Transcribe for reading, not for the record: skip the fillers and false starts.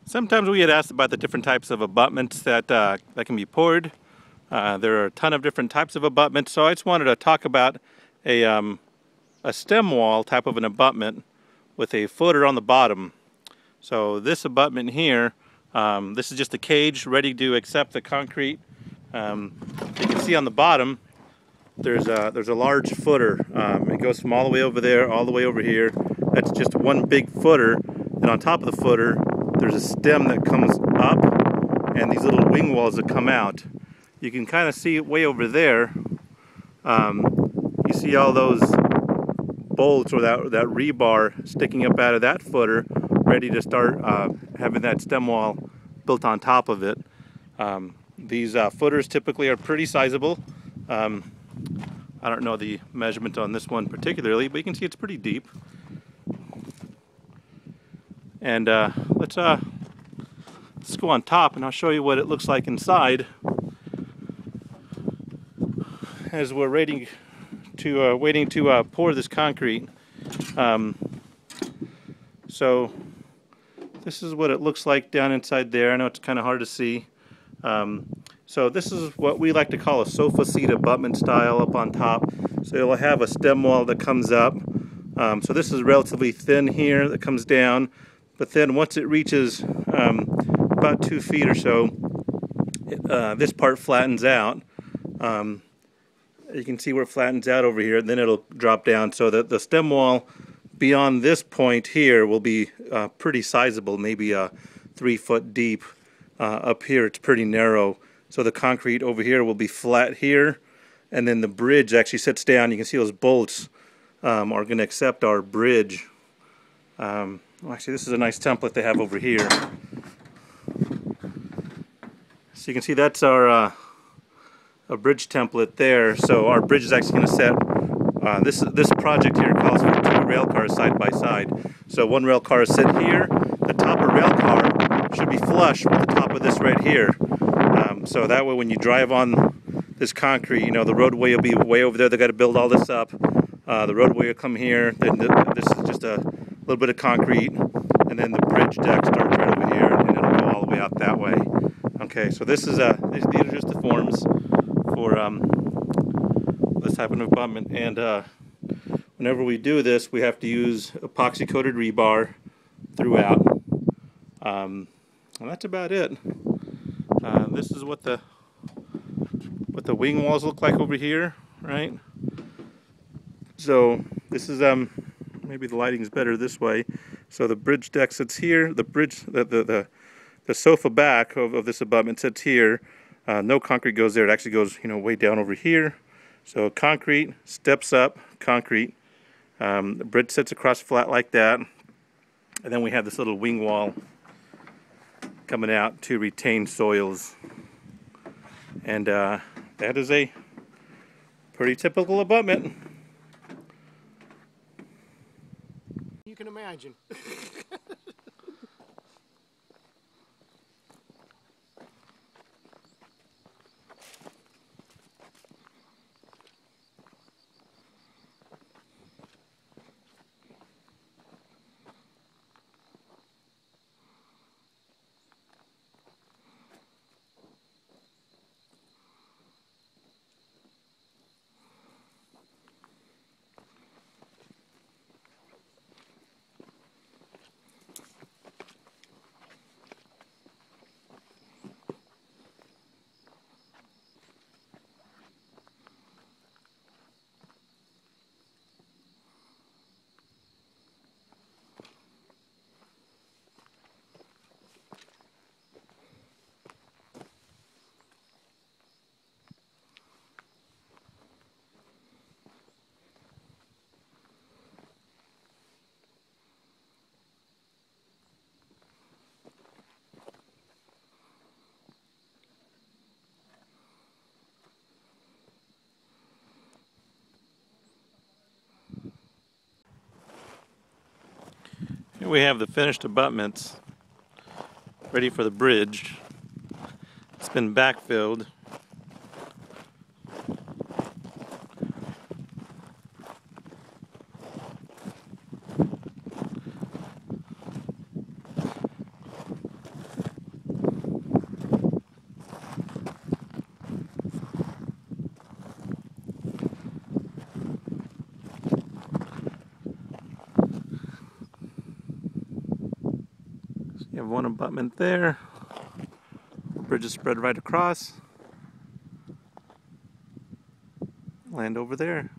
Sometimes we get asked about the different types of abutments that can be poured. There are a ton of different types of abutments, so I just wanted to talk about a stem wall type of an abutment with a footer on the bottom. So this abutment here, this is just a cage ready to accept the concrete. You can see on the bottom there's a large footer. It goes from all the way over there all the way over here. That's just one big footer, and on top of the footer there's a stem that comes up and these little wing walls that come out. You can kind of see it way over there. You see all those bolts or that rebar sticking up out of that footer, ready to start having that stem wall built on top of it. These footers typically are pretty sizable. I don't know the measurement on this one particularly, but you can see it's pretty deep. And let's go on top and I'll show you what it looks like inside as we're waiting to pour this concrete. So this is what it looks like down inside there. I know it's kind of hard to see. So this is what we like to call a sofa seat abutment style up on top. So it'll have a stem wall that comes up. So this is relatively thin here that comes down, but then once it reaches about 2 feet or so, this part flattens out. You can see where it flattens out over here, and then it'll drop down so that the stem wall beyond this point here will be pretty sizable, maybe 3 foot deep. Up here it's pretty narrow, so the concrete over here will be flat here, and then the bridge actually sits down. You can see those bolts are going to accept our bridge. Well, actually, this is a nice template they have over here. So you can see that's our a bridge template there. So our bridge is actually going to set. This project here calls for 2 rail cars side by side. So one rail car is set here. The top of rail car should be flush with the top of this right here. So that way, when you drive on this concrete, you know the roadway will be way over there. They got to build all this up. The roadway will come here. Then this is just a little bit of concrete, and then the bridge deck starts right over here, and it'll go all the way out that way. Okay, so this is these are just the forms for this type of abutment, and whenever we do this, we have to use epoxy coated rebar throughout, and that's about it. This is what the wing walls look like over here, right? So this is maybe the lighting is better this way. So the bridge deck sits here. The bridge, the sofa back of this abutment sits here. No concrete goes there. It actually goes, way down over here. So concrete steps up, concrete. The bridge sits across flat like that, and then we have this little wing wall coming out to retain soils. And that is a pretty typical abutment. You can imagine. Here we have the finished abutments ready for the bridge. It's been backfilled. You have one abutment there. The bridge is spread right across. Land over there.